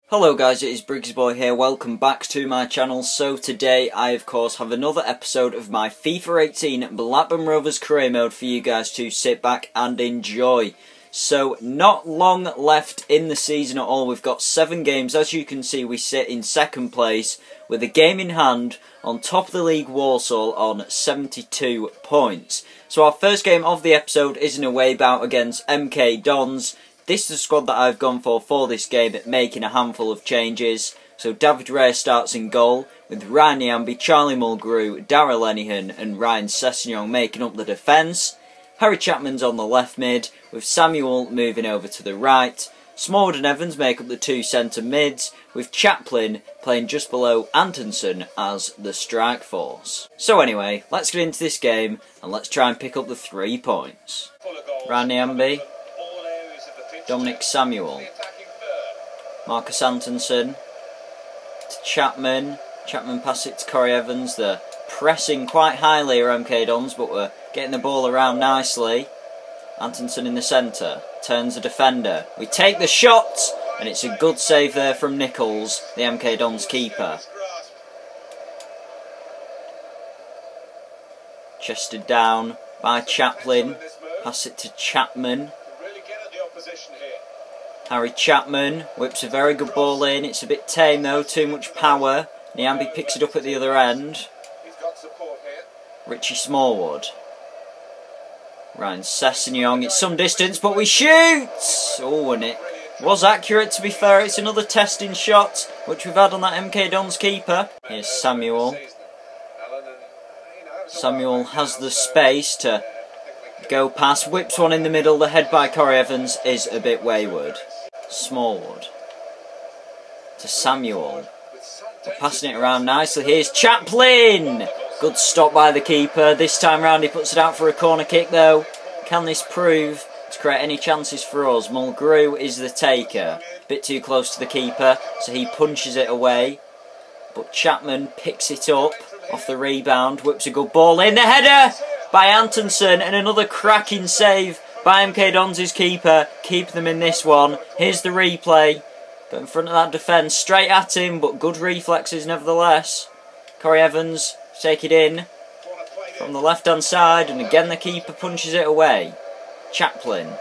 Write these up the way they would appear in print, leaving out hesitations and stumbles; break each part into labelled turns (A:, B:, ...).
A: Hello guys, it is Briggsyboy here, welcome back to my channel. So today I of course have another episode of my FIFA 18 Blackburn Rovers career mode for you guys to sit back and enjoy. So not long left in the season at all, we've got 7 games. As you can see, we sit in second place with a game in hand on top of the league Walsall on 72 points. So our first game of the episode is an away bout against MK Dons. This is the squad that I've gone for this game, making a handful of changes. So David Raya starts in goal, with Ryan Nyambi, Charlie Mulgrew, Darrell Lenihan and Ryan Sessegnon making up the defence. Harry Chapman's on the left mid, with Samuel moving over to the right. Smallwood and Evans make up the 2 centre mids, with Chaplin playing just below Antonsen as the strike force. So anyway, let's get into this game and let's try and pick up the 3 points. Ryan Nyambi, Dominic Samuel, Marcus Antonsen to Chapman. Chapman passes it to Corey Evans. They're pressing quite highly are MK Dons, but we're getting the ball around nicely. Antonsen in the centre, turns the defender. We take the shot, and it's a good save there from Nichols, the MK Dons keeper. Chested down by Chaplin, pass it to Chapman. Harry Chapman whips a very good ball in. It's a bit tame though, too much power. Nyambi picks it up at the other end. Richie Smallwood. Ryan Sessegnon, it's some distance, but we shoot! Oh, and it was accurate to be fair. It's another testing shot, which we've had on that MK Dons keeper. Here's Samuel. Samuel has the space to go past, whips one in the middle. The head by Corey Evans is a bit wayward. Smallwood to Samuel. We're passing it around nicely. Here's Chaplin! Good stop by the keeper. This time round he puts it out for a corner kick though. Can this prove to create any chances for us? Mulgrew is the taker. A bit too close to the keeper, so he punches it away. But Chapman picks it up off the rebound, whips a good ball in. The header by Antonsen and another cracking save by MK Dons' keeper. Keep them in this one. Here's the replay. Got in front of that defence, straight at him, but good reflexes nevertheless. Corey Evans take it in from the left hand side, and again the keeper punches it away. Chaplin.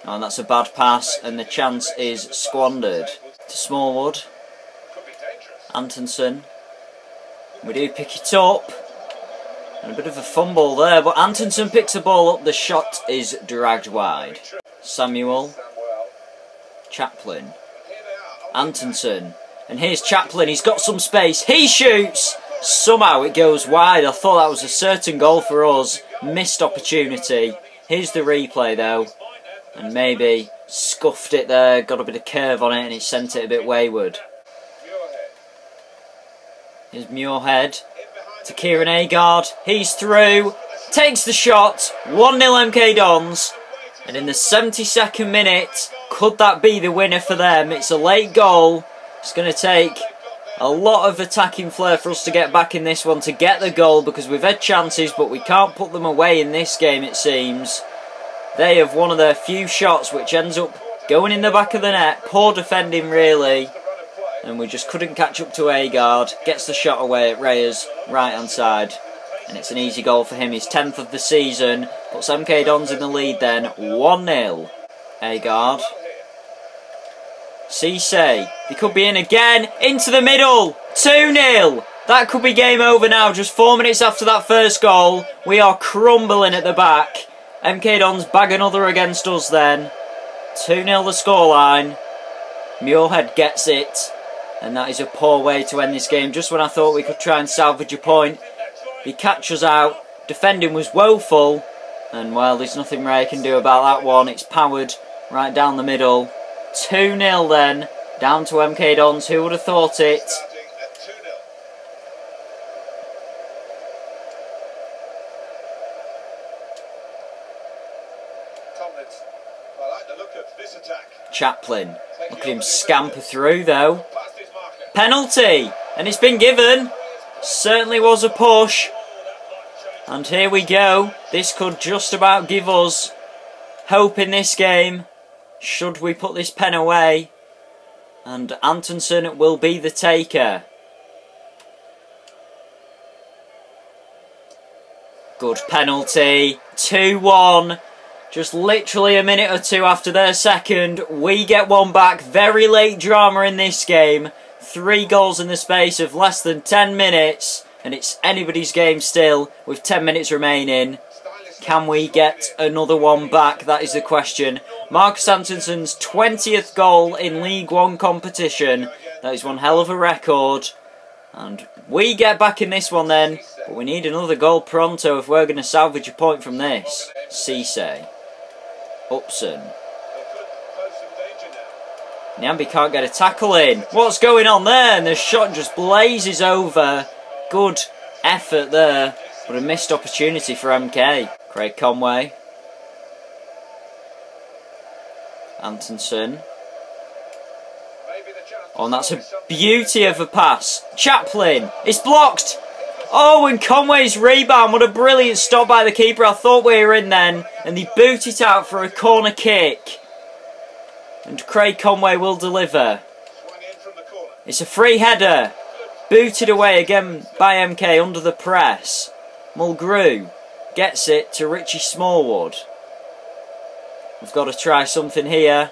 A: And that's a bad pass, and the chance is squandered. To Smallwood. Antonsen. We do pick it up. And a bit of a fumble there, but Antonsen picks the ball up. The shot is dragged wide. Samuel. Chaplin. Antonsen. And here's Chaplin. He's got some space. He shoots. Somehow it goes wide. I thought that was a certain goal for us. Missed opportunity. Here's the replay though. And maybe scuffed it there. Got a bit of curve on it and it sent it a bit wayward. Here's Muirhead. To Kieran Agard, he's through, takes the shot, 1-0 MK Dons, and in the 72nd minute, could that be the winner for them? It's a late goal. It's going to take a lot of attacking flair for us to get back in this one, to get the goal, because we've had chances, but we can't put them away in this game, it seems. They have one of their few shots, which ends up going in the back of the net. Poor defending, really. And we just couldn't catch up to Agard. Gets the shot away at Raya's right hand side. And it's an easy goal for him. His 10th of the season. Puts MK Dons in the lead then. 1-0. Agard. Cisse. He could be in again. Into the middle. 2-0. That could be game over now. Just 4 minutes after that first goal. We are crumbling at the back. MK Dons bag another against us then. 2-0 the scoreline. Muirhead gets it. And that is a poor way to end this game. Just when I thought we could try and salvage a point, he catches out. Defending was woeful. And well, there's nothing Ray can do about that one. It's powered right down the middle. 2-0 then. Down to MK Dons. Who would have thought it? Chaplin. Look at him scamper through though. Penalty! And it's been given. Certainly was a push. And here we go. This could just about give us hope in this game. Should we put this pen away? And Antonsen will be the taker. Good penalty. 2-1. Just literally a minute or two after their second, we get one back. Very late drama in this game. 3 goals in the space of less than 10 minutes. And it's anybody's game still with 10 minutes remaining. Can we get another one back? That is the question. Marcus Antonsen's 20th goal in League One competition. That is one hell of a record. And we get back in this one then. But we need another goal pronto if we're going to salvage a point from this. Cisse. Upson. Nyambi can't get a tackle in. What's going on there? And the shot just blazes over. Good effort there, but a missed opportunity for MK. Craig Conway. Antonsen. Oh, and that's a beauty of a pass. Chaplin. It's blocked. Oh, and Conway's rebound. What a brilliant stop by the keeper. I thought we were in then. And they boot it out for a corner kick. And Craig Conway will deliver. It's a free header. Booted away again by MK under the press. Mulgrew gets it to Richie Smallwood. We've got to try something here.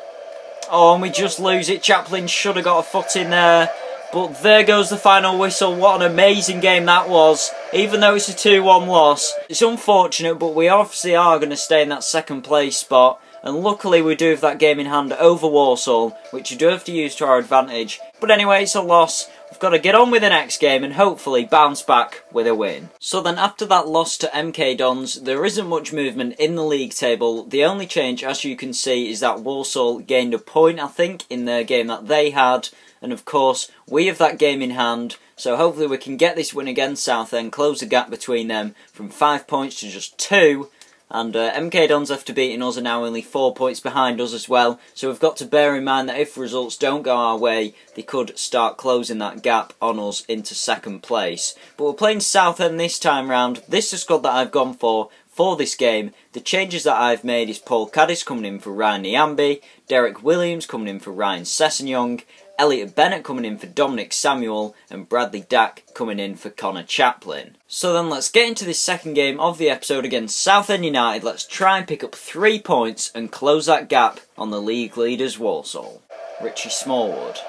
A: Oh, and we just lose it. Chaplin should have got a foot in there. But there goes the final whistle. What an amazing game that was. Even though it's a 2-1 loss. It's unfortunate, but we obviously are going to stay in that second place spot. And luckily we do have that game in hand over Walsall, which we do have to use to our advantage. But anyway, it's a loss. We've got to get on with the next game and hopefully bounce back with a win. So then after that loss to MK Dons, there isn't much movement in the league table. The only change, as you can see, is that Walsall gained a point, I think, in their game that they had. And of course, we have that game in hand. So hopefully we can get this win against Southend, close the gap between them from 5 points to just 2. And MK Dons, after beating us, are now only 4 points behind us as well. So we've got to bear in mind that if results don't go our way, they could start closing that gap on us into second place. But we're playing Southend this time round. This is the squad that I've gone for this game. The changes that I've made is Paul Caddis coming in for Ryan Nyambi, Derek Williams coming in for Ryan Sessegnon, Elliot Bennett coming in for Dominic Samuel, and Bradley Dack coming in for Connor Chaplin. So then let's get into this second game of the episode against Southend United. Let's try and pick up 3 points and close that gap on the league leaders Walsall. Richie Smallwood.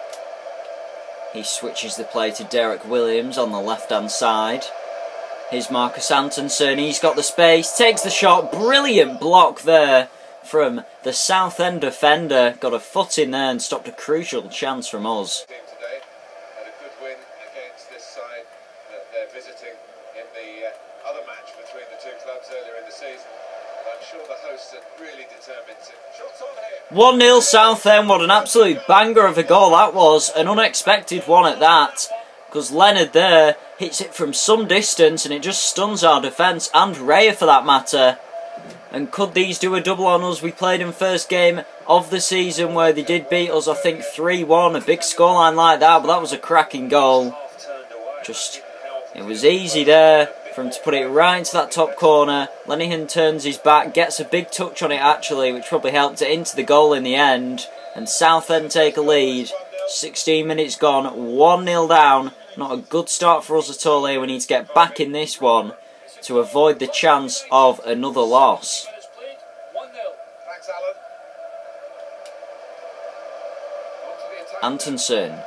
A: He switches the play to Derek Williams on the left hand side. Here's Marcus Antonsen. He's got the space, takes the shot. Brilliant block there from the Southend defender. Got a foot in there and stopped a crucial chance from us.
B: Today had a good win against this side that they're visiting in the other match between the two clubs earlier in the season. I'm sure the hosts are really determined to. Shots on here.
A: 1-0 Southend. What an absolute banger of a goal that was. An unexpected one at that. Because Leonard there hits it from some distance and it just stuns our defence and Raya for that matter. And could these do a double on us? We played in first game of the season where they did beat us, I think 3-1, a big scoreline like that, but that was a cracking goal. Just, it was easy there for him to put it right into that top corner. Lenihan turns his back, gets a big touch on it actually, which probably helped it into the goal in the end. And Southend take a lead. 16 minutes gone, 1-0 down. Not a good start for us at all here. We need to get back in this one to avoid the chance of another loss. Antonsen.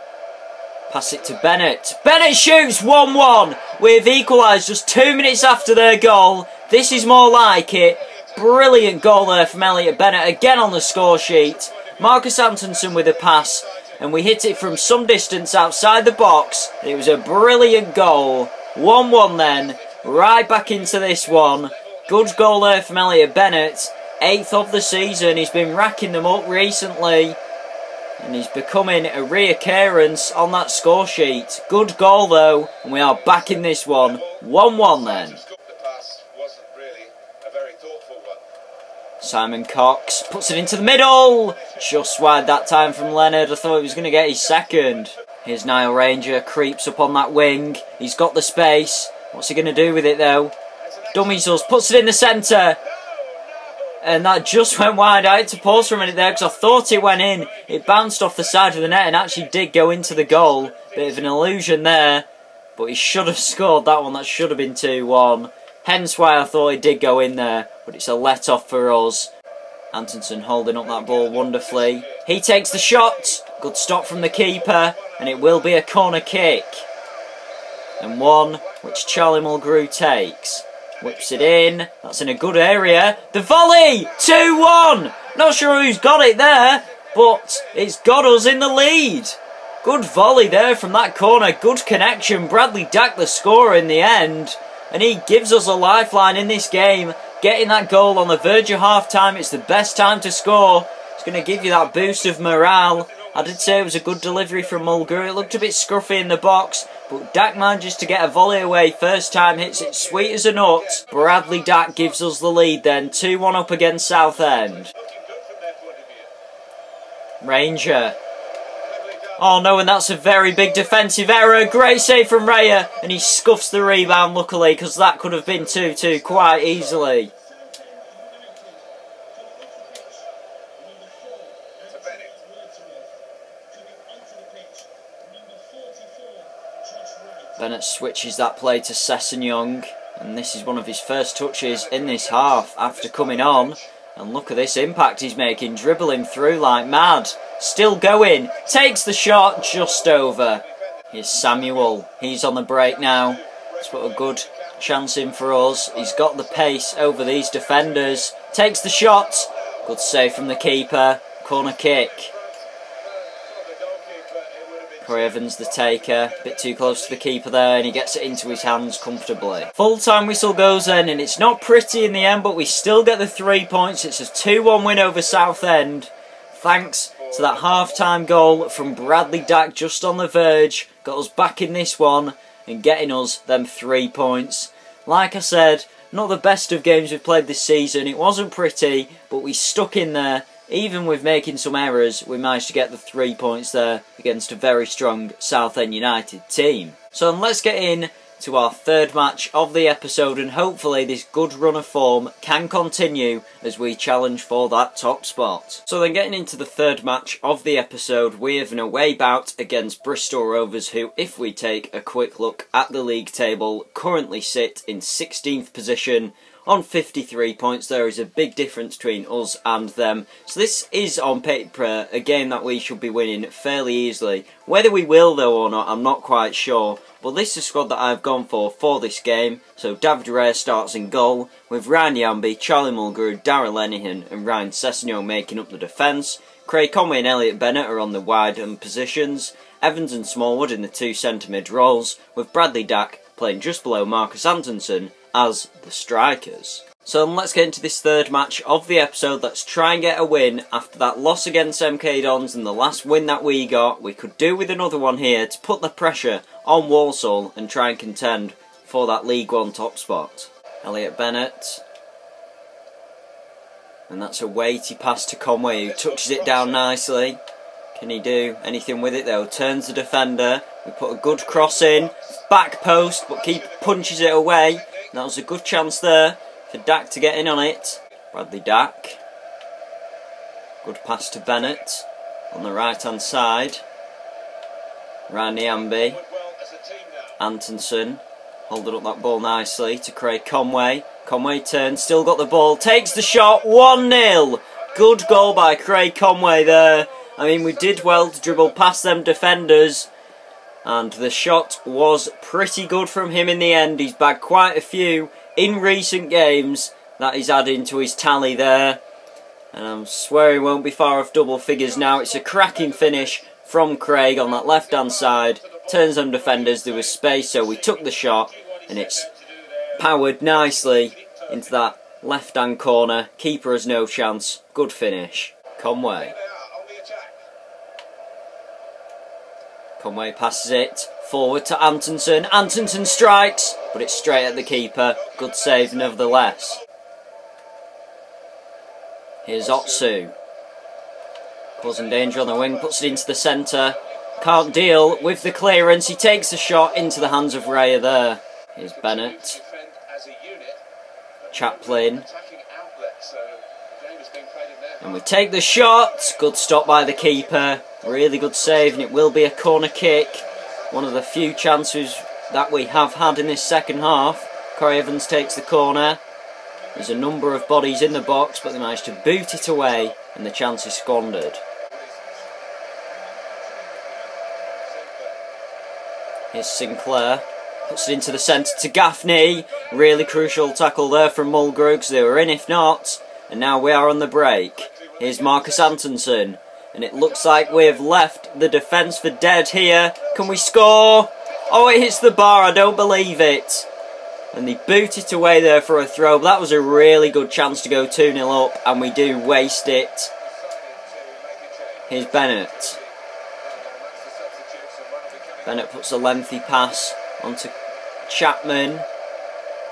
A: Pass it to Bennett. Bennett shoots 1-1. We've equalised just 2 minutes after their goal. This is more like it. Brilliant goal there from Elliot Bennett. Again on the score sheet. Marcus Antonsen with a pass. And we hit it from some distance outside the box. It was a brilliant goal. 1-1 then. Right back into this one. Good goal there from Elliot Bennett. 8th of the season. He's been racking them up recently. And he's becoming a reoccurrence on that score sheet. Good goal though. And we are back in this one. 1-1 then. Simon Cox puts it into the middle. Just wide that time from Leonard. I thought he was going to get his second. Here's Niall Ranger. Creeps up on that wing. He's got the space. What's he going to do with it though? Dummies us. Puts it in the centre. And that just went wide. I had to pause for a minute there because I thought it went in. It bounced off the side of the net and actually did go into the goal. Bit of an illusion there. But he should have scored that one. That should have been 2-1. Hence why I thought it did go in there. But it's a let-off for us. Antonsen holding up that ball wonderfully. He takes the shot. Good stop from the keeper. And it will be a corner kick. And one which Charlie Mulgrew takes. Whips it in. That's in a good area. The volley! 2-1! Not sure who's got it there, but it's got us in the lead. Good volley there from that corner. Good connection. Bradley Dack the scorer in the end. And he gives us a lifeline in this game. Getting that goal on the verge of half-time. It's the best time to score. It's going to give you that boost of morale. I did say it was a good delivery from Mulgrew. It looked a bit scruffy in the box. But Dack manages to get a volley away. First time hits it sweet as a nut. Bradley Dack gives us the lead then. 2-1 up against Southend. Ranger. Oh no, and that's a very big defensive error. Great save from Raya. And he scuffs the rebound luckily because that could have been 2-2 quite easily. Bennett switches that play to Sessegnon, and this is one of his first touches in this half after coming on. And look at this impact he's making, dribbling through like mad. Still going, takes the shot just over. Here's Samuel, he's on the break now. He's put a good chance in for us. He's got the pace over these defenders. Takes the shot, good save from the keeper. Corner kick. Corey Evans the taker, a bit too close to the keeper there, and he gets it into his hands comfortably. Full-time whistle goes in, and it's not pretty in the end, but we still get the 3 points. It's a 2-1 win over Southend, thanks to that half-time goal from Bradley Dack just on the verge. Got us back in this one, and getting us them 3 points. Like I said, not the best of games we've played this season. It wasn't pretty, but we stuck in there. Even with making some errors, we managed to get the 3 points there against a very strong Southend United team. So let's get in to our third match of the episode, and hopefully this good run of form can continue as we challenge for that top spot. So then getting into the third match of the episode, we have an away bout against Bristol Rovers, who, if we take a quick look at the league table, currently sit in 16th position on 53 points. There is a big difference between us and them. So this is on paper a game that we should be winning fairly easily. Whether we will though or not, I'm not quite sure. But this is the squad that I've gone for this game. So David Raya starts in goal, with Ryan Yamby, Charlie Mulgrew, Darrell Lenihan and Ryan Sessegnon making up the defence. Craig Conway and Elliot Bennett are on the wide positions. Evans and Smallwood in the 2 centre mid roles, with Bradley Dack playing just below Marcus Antonsen as the strikers. So let's get into this third match of the episode. Let's try and get a win after that loss against MK Dons and the last win that we got. We could do with another one here to put the pressure on Walsall and try and contend for that League One top spot. Elliot Bennett. And that's a weighty pass to Conway, who touches it down nicely. Can he do anything with it though? Turns the defender. We put a good cross in. Back post, but keeper punches it away. That was a good chance there for Dack to get in on it. Bradley Dack. Good pass to Bennett on the right hand side. Ryan Yamby. Antonsen holding up that ball nicely to Craig Conway. Conway turns, still got the ball, takes the shot, 1-0. Good goal by Craig Conway there. I mean, we did well to dribble past them defenders. And the shot was pretty good from him in the end. He's bagged quite a few in recent games that he's adding to his tally there. And I swear he won't be far off double figures now. It's a cracking finish from Craig on that left-hand side. Turns them defenders, there was space, so we took the shot. And it's powered nicely into that left-hand corner. Keeper has no chance. Good finish. Conway. Conway passes it forward to Antonsen. Antonsen strikes, but it's straight at the keeper. Good save nevertheless. Here's Otsu. Causing danger on the wing, puts it into the centre. Can't deal with the clearance. He takes the shot into the hands of Raya there. Here's Bennett. Chaplin. And we take the shot. Good stop by the keeper. Really good save, and it will be a corner kick. One of the few chances that we have had in this second half. Corey Evans takes the corner. There's a number of bodies in the box, but they managed to boot it away, and the chance is squandered. Here's Sinclair. Puts it into the centre to Gaffney. Really crucial tackle there from Mulgrew, because they were in if not. And now we are on the break. Here's Marcus Antonsen. And it looks like we've left the defence for dead here. Can we score? Oh, it hits the bar. I don't believe it. And they boot it away there for a throw. But that was a really good chance to go 2-0 up. And we do waste it. Here's Bennett. Bennett puts a lengthy pass onto Chapman.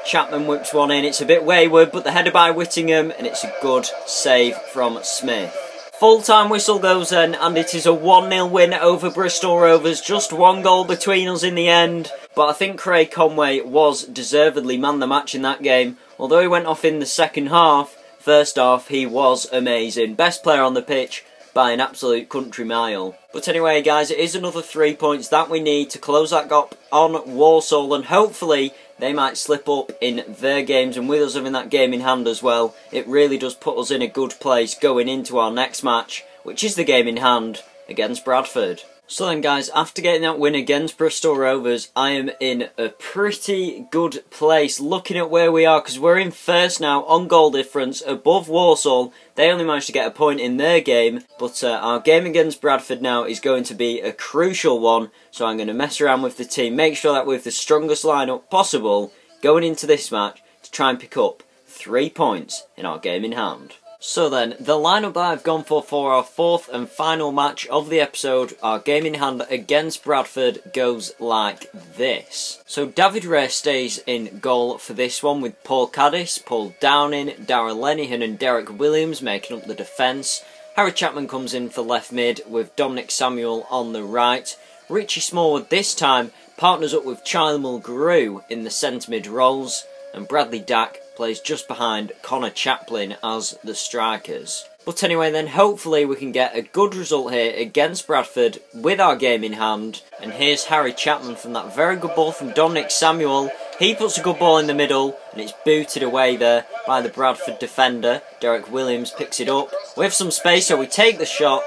A: Chapman whips one in. It's a bit wayward, but the header by Whittingham, and it's a good save from Smith. Full-time whistle goes then, and it is a 1-0 win over Bristol Rovers. Just one goal between us in the end, but I think Craig Conway was deservedly man the match in that game. Although he went off in the second half, first half he was amazing. Best player on the pitch by an absolute country mile. But anyway guys, it is another 3 points that we need to close that gap on Walsall, and hopefully they might slip up in their games, and with us having that game in hand as well, it really does put us in a good place going into our next match, which is the game in hand against Bradford. So then guys, after getting that win against Bristol Rovers, I am in a pretty good place looking at where we are, because we're in first now on goal difference above Walsall. They only managed to get a point in their game, but our game against Bradford now is going to be a crucial one, so I'm going to mess around with the team, make sure that we're with the strongest lineup possible going into this match to try and pick up 3 points in our game in hand. So then, the lineup that I've gone for our fourth and final match of the episode, our game in hand against Bradford, goes like this. So David Ray stays in goal for this one with Paul Caddis, Paul Downing, Darragh Lenihan and Derek Williams making up the defence. Harry Chapman comes in for left mid with Dominic Samuel on the right. Richie Smallwood this time partners up with Charlie Mulgrew in the centre mid roles, and Bradley Dack plays just behind Connor Chaplin as the strikers. But anyway then, hopefully we can get a good result here against Bradford with our game in hand. And here's Harry Chapman from that very good ball from Dominic Samuel. He puts a good ball in the middle, and it's booted away there by the Bradford defender. Derek Williams picks it up. We have some space, so we take the shot,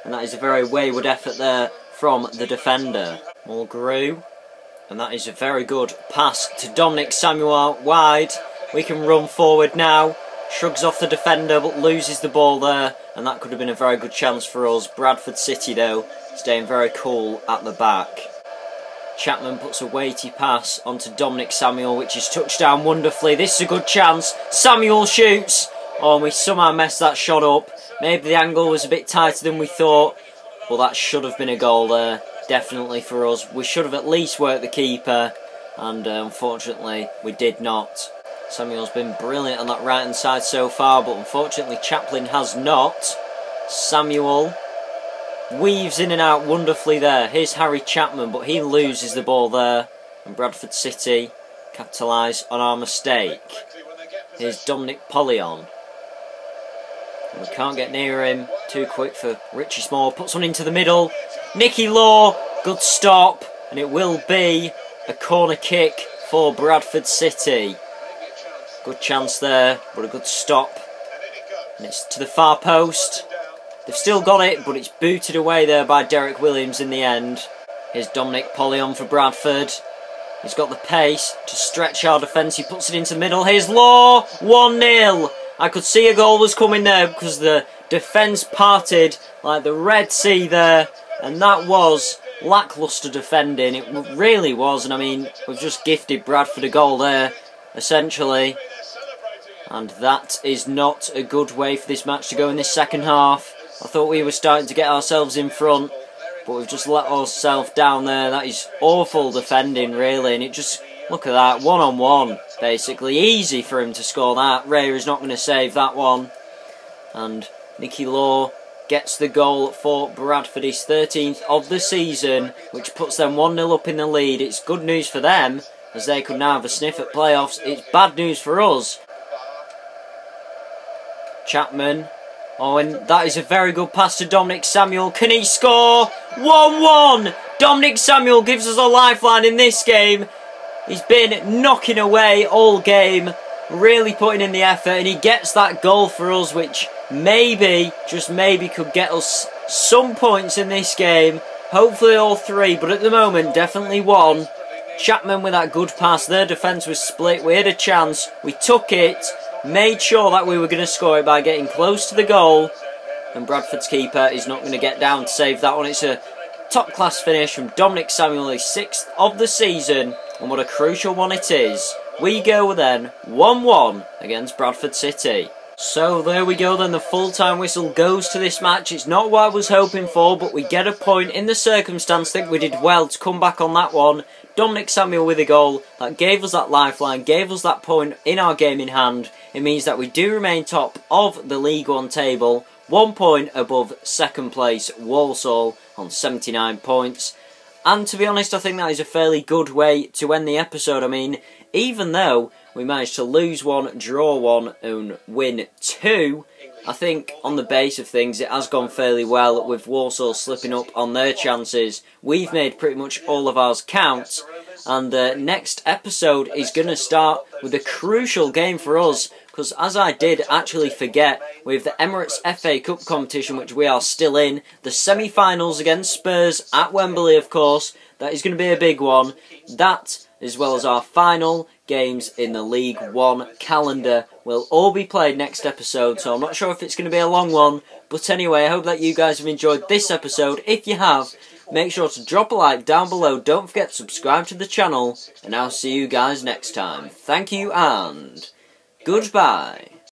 A: and that is a very wayward effort there from the defender. Mulgrew, and that is a very good pass to Dominic Samuel out wide. We can run forward now. Shrugs off the defender but loses the ball there, and that could have been a very good chance for us. Bradford City though, staying very cool at the back. Chapman puts a weighty pass onto Dominic Samuel, which is touched down wonderfully. This is a good chance. Samuel shoots. Oh, and we somehow messed that shot up. Maybe the angle was a bit tighter than we thought, but that should have been a goal there. Definitely for us. We should have at least worked the keeper, and unfortunately we did not. Samuel's been brilliant on that right hand side so far, but unfortunately Chaplin has not. Samuel weaves in and out wonderfully there. Here's Harry Chapman, but he loses the ball there, and Bradford City capitalise on our mistake. Here's Dominic Pollion. We can't get near him. Too quick for Richie Small. Puts one into the middle. Nicky Law, good stop, and it will be a corner kick for Bradford City. Good chance there, but a good stop. And it's to the far post. They've still got it, but it's booted away there by Derek Williams in the end. Here's Dominic Pollion for Bradford. He's got the pace to stretch our defence. He puts it into the middle. Here's Law, 1-0. I could see a goal was coming there because the defence parted like the Red Sea there. And that was lacklustre defending. It really was. And I mean, we've just gifted Bradford a goal there, essentially. And that is not a good way for this match to go in this second half. I thought we were starting to get ourselves in front, but we've just let ourselves down there. That is awful defending, really. And it just, look at that, one-on-one, basically. Easy for him to score that. Ray is not going to save that one. And Nicky Law gets the goal for Bradford, his 13th of the season, which puts them 1-0 up in the lead. It's good news for them, as they could now have a sniff at playoffs. It's bad news for us. Chapman Oh, and that is a very good pass to Dominic Samuel. Can he score? 1-1! Dominic Samuel gives us a lifeline in this game. He's been knocking away all game, really putting in the effort, and he gets that goal for us, which maybe, just maybe, could get us some points in this game. Hopefully all 3, but at the moment, definitely 1. Chapman with that good pass. Their defence was split. We had a chance. We took it. Made sure that we were going to score it by getting close to the goal. And Bradford's keeper is not going to get down to save that one. It's a top-class finish from Dominic Samuel, his 6th of the season. And what a crucial one it is. We go then 1-1 against Bradford City. So there we go then, the full-time whistle goes to this match. It's not what I was hoping for, but we get a point in the circumstance. I think we did well to come back on that one. Dominic Samuel with a goal that gave us that lifeline, gave us that point in our game in hand. It means that we do remain top of the League One table, 1 point above second place Walsall on 79 points. And to be honest, I think that is a fairly good way to end the episode. I mean, even though we managed to lose 1, draw 1 and win 2, I think on the base of things it has gone fairly well, with Walsall slipping up on their chances. We've made pretty much all of ours count, and the next episode is going to start with a crucial game for us, because as I did actually forget, with the Emirates FA Cup competition, which we are still in, the semi-finals against Spurs at Wembley, of course, that is going to be a big one. That, as well as our final games in the League One calendar, will all be played next episode, so I'm not sure if it's going to be a long one, but anyway, I hope that you guys have enjoyed this episode. If you have, make sure to drop a like down below, don't forget to subscribe to the channel, and I'll see you guys next time. Thank you and goodbye.